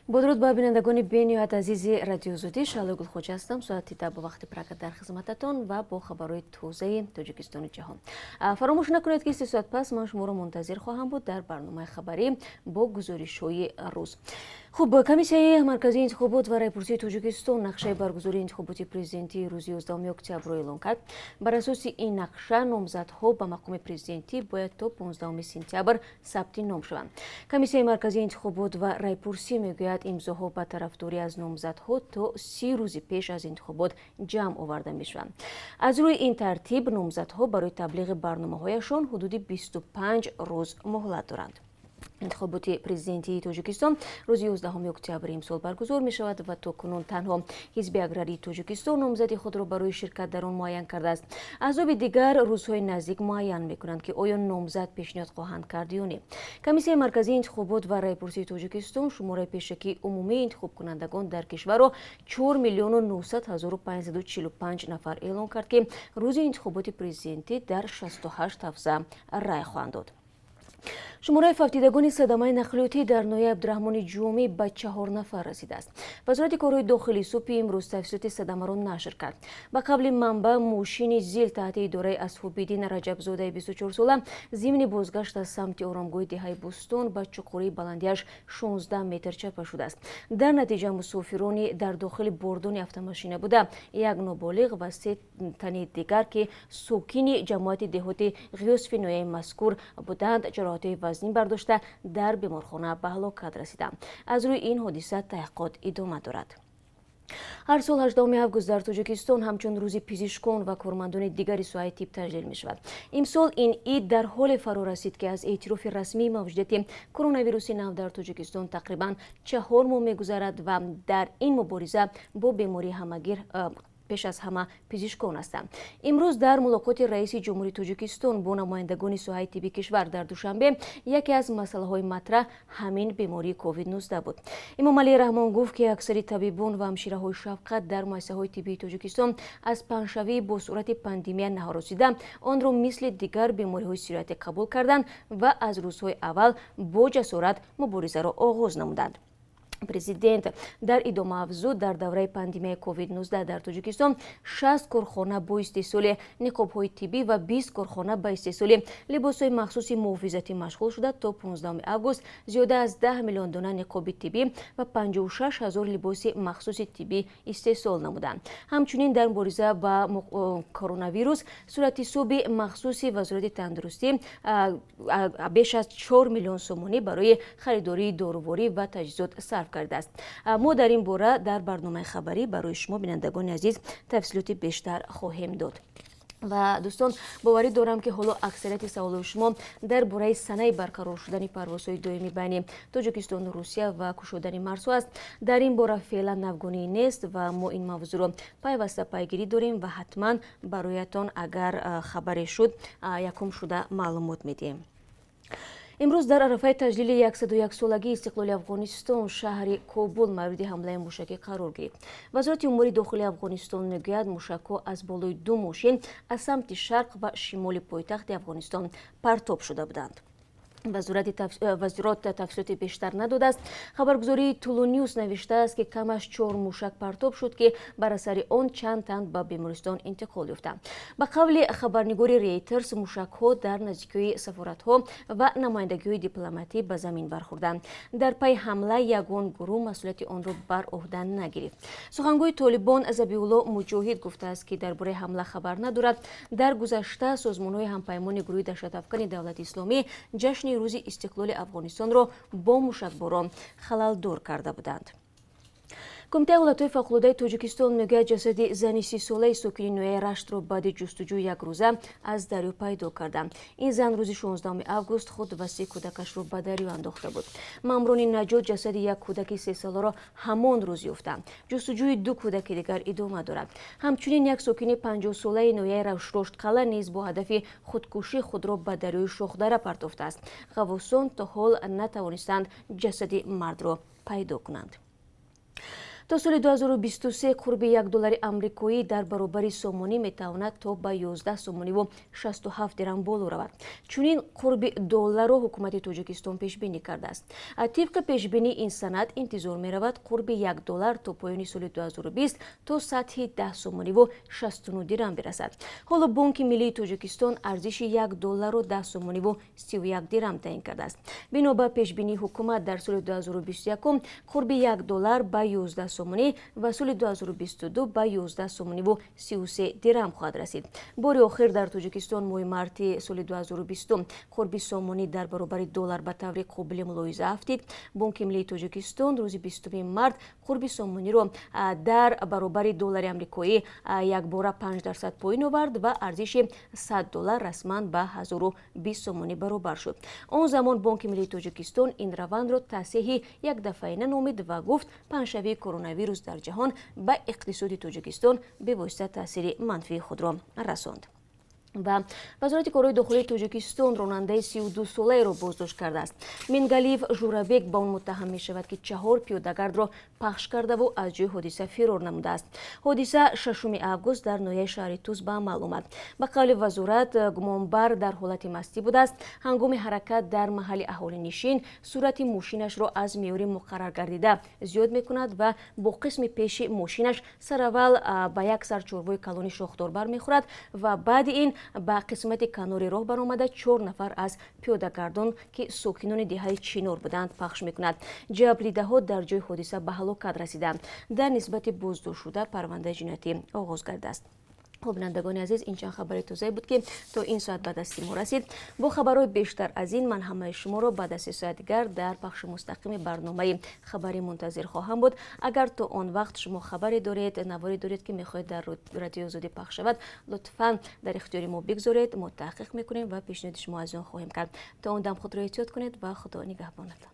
با درود به بینندگان بینیات عزیز رادیو زودی، شعله گلخوج هستم. ساعتی تا با وقت پرکت در خدمتتون و با خبرهای تازه تاجیکستان و جهان. فراموش نکنید که 3 ساعت پس من شما رو منتظر خواهم بود در برنامه خبری با گزارش‌های روز. خب، کمیسیه مرکزی انتخابات و رایپرسی تاجیکستان نقشه برگزاری انتخابات پرزیدنتی روز 11 اکتبر را اعلام کرد. بر اساس این نقشه نامزدها به مقام پرزیدنتی باید تا 15 سپتامبر ثبت نام شوند. کمیسیه مرکزی انتخابات و رایپرسی میگوید امضاها به طرفداری از نامزدها تا 30 روز پیش از انتخابات جمع آورده میشوند. از روی این ترتیب نامزدها برای تبلیغ برنامه‌هایشان حدود 25 روز مهلت دارند. انتخابات پرزیدنتی تاجیکستان روز 11 اکتبر امسال برگزار می شود و تاکنون تنها حزب اگرری تاجیکستان نامزد خود را برای شرکت در آن معین کرده است. احزاب دیگر روزهای نزدیک معین می کنند که آیا نامزد پیشنهاد خواهند کرد یا نه. کمیسیه مرکزی انتخابات و رایپرسی تاجیکستان شماره پیشکی عمومی انتخاب کنندگان در کشور را 4,900,545 نفر اعلام کرد که روز انتخابات پرزیدنتی در 68 حوزه رای خواهند داد. شماره فوتیدگان صدمه نقلیاتی در ناحیه عبدالرحمن جومی به 4 نفر رسیده است. وزارت کارهای داخلی صبح امروز تفصیلات صدمه را نشر کرد. به قبل منبع ماشین زیل تحت اداره اصحاب‌الدین رجب‌زاده 24 ساله ضمن بازگشت از سمت آرامگاه دهه بوستون به چقوری بلندیش 16 متر چپه شده است. در نتیجه مسافرانی در داخل باردون автомاشین بوده، یک نابالغ و 3 تن دیگر که ساکن جماعت دهاتی غیوسفی ناحیه مذکور بودند جراحات وزنی برداشته در بیمارخانه به هلاکت رسیدند. از روی این حادثه تحقیقات ادامه دارد. هر سال 18 август در تاجیکستان همچون روز پزشکان و کارمندان دیگری سوهای تیب تجلیل می شود. امسال این عید در حال فرا رسید که از اعتراف رسمی موجودیت کرونا ویروس نو در تاجیکستان تقریبا 4 ماه می گذرد و در این مبارزه با بیماری همگیر پیش از همه پزشکان هستند. امروز در ملاقات رئیس جمهوری تاجیکستان با نمایندگان سوهای طبی کشور در دوشنبه یکی از مسائل مطرح همین بیماری کووید 19 بود. امام علی رحمان گفت که اکثر طبیبان و همشیره‌های شفقت در مؤسسه‌های طبی تاجیکستان از پنجشنبه با صورت پاندمی نهارسیده آن را مثل دیگر بیماری‌های سیریاتی قبول کردند و از روزهای اول با جسارت مبارزه را آغاز نمودند. پرزیدنت در ادامه افزود در دوره پاندمی کووید 19 در تاجیکستان 60 کارخانه با استحصال نقاب‌های طبی و 20 کارخانه با استحصال لباس‌های مخصوص محافظتی مشغول شده. تا 15 آگوست زیاده از 10 میلیون دانه نقاب طبی و 56,000 لباس مخصوص طبی استحصال نمودند. همچنین در مبارزه با کرونا ویروس صورت حساب مخصوص وزارت تندرستی بیش از 4 میلیون سومانی برای خریداری داروواری و تجهیزات صرف کرده است. ما در این باره در برنامه خبری برای شما بینندگان عزیز تفصیلات بیشتر خواهیم داد. و دوستان، باوری دارم که حالا اکثریت سوال شما در باره سنه برقرار شدن پروازهای دائمی بین تاجیکستان و روسیه و گشودن مرزها است. در این باره فعلا نوگانی نیست و ما این موضوع را پیوسته پیگیری داریم و حتما برایتان اگر خبری شد یکم شده معلومات میدیم. امروز در عرفه تجلیل 101 سالگی استقلال افغانستان شهر کابل مورد حمله موشکی قرار گرفت. وزارت امور داخلی افغانستان میگوید موشک‌ها از بالای 2 ماشین از سمت شرق و شمال پایتخت افغانستان پرتاب شده بودند. وزارت تفصیلات بیشتر نداده است. خبرگزاری تولونیوس نوشته است که کم از 4 موشک پرتاب شد که بر اثر آن چند تن به بیمارستان انتقال یافتند. به قول خبرنگار ریترز موشک‌ها در نزدیکی سفارت‌ها و نمایندگی‌های دیپلماتی به زمین برخوردند. در پی حمله یگان گروه مسئولیت آن را بر عهده نگرفت. سخنگوی طالبان ذبیح الله مجاهد گفته است که درباره حمله خبر ندارد. در گذشته سازمان‌های همپیمان گروه دهشت‌افکن دولت اسلامی جشن روز استقلال افغانستان را با موشکباران خلل‌دور کرده بودند. کمیته ایالت‌های فوق‌العاده تاجیکستان میگوید جسد زنی 30 ساله ساکن ناحیه رشت را بعد جستجو یک روزه از دریا پیدا کرده. این زن روز 16 آگوست خود و 3 کودکش را به دریا انداخته بود. ماموران نجات جسد یک کودک 3 ساله را همان روز یافتند. جستجوی 2 کودک دیگر ادامه دارد. همچنین یک ساکن 50 ساله ناحیه رشت قلعه نیز با هدف خودکشی خود را به دریای شخدره پرتافته است. غواصان تا حال نتوانستند جسد مرد را پیدا کنند. то соли 2023 қурби $1 амрикоӣ дар баробари сомонӣ метавонад то ба 11 сомониву 67 дирам боло равад. Чунин қурби долларро ҳукумати Тоҷикистон пешбинӣ кардааст. Тибқи пешбинӣ ин санад интизор меравад қурби $1 то поёни соли 2020 то сатҳи 10 сомониву 69 дирам бирасад. ҳоло Бонки миллии Тоҷикистон арзиши $1-ро 10 сомониву 31 дирам таъин кардааст. бино ба пешбинии ҳукумат дар соли 2021 қурби $1 ба 11 сомонӣ ва соли 2022 ба 11 сомониву 33 дирам хоҳад расид. бори охир дар Тоҷикистон моҳи марти соли 2020 қурби сомонӣ дар баробари доллар ба таври қобили мулоҳиза афтид. Бонки миллии Тоҷикистон рӯзи 20 март қурби сомониро дар баробари доллари амрикоӣ якбора 5% поин овард ва арзиши $100 расман ба 1020 сомонӣ баробар шуд. он замон Бонки миллии Тоҷикистон ин равандро таъсиҳи якдафаина номид ва гуфт паҳншавии коронавирус дар ҷаҳон ба иқтисоди Тоҷикистон бевосита таъсири манфии худро расонд. ва вазорати корҳои дохилии Тоҷикистон ронандаи 32-солаеро боздошт кардааст. Мингалиев Журабек ба он муттаҳам мешавад, ки 4 пиёдагардро пахш кардаву аз ҷои ҳодиса фирор намудааст. ҳодиса 6 август дар ноҳияи шаҳри Туз ба амал омад. ба қавли вазорат, гумонбар дар ҳолати мастӣ будааст. ҳангоми ҳаракат дар маҳалли аҳолинишин суръати мошинашро аз меъёри муқаррар гардида зиёд мекунад ва бо қисми пеши мошинаш сараввал ба як сарчорвои калони шохдор бармехӯрад ва баъди ин ба қисмати канори роҳ баромада 4 нафар аз пиёдагардон, ки сокинони деҳаи Чинор буданд, пахш мекунад. ҷабридаҳо дар ҷои ҳодиса ба ҳалокат расиданд. дар нисбати боздоштшуда парвандаи ҷиноятӣ оғоз гардааст. бинандагони азиз, ин чанд хабари тозае буд, ки то ин соат ба дасти мо расид. бо хабарҳои бештар аз ин ман ҳамаи шуморо баъд аз 3 соат дигар дар пахши мустақими барномаи хабарӣ мунтазир хоҳам буд. агар то он вақт шумо хабаре доред, наворе доред, ки мехоҳед дар радиои озодӣ пахш шавад, лутфан дар ихтиёри мо бигзоред. мо таҳқиқ мекунем ва пешниҳоди шумо аз он хоҳем кард. то он дам худро эҳтиёт кунед ва худо нигаҳбонад.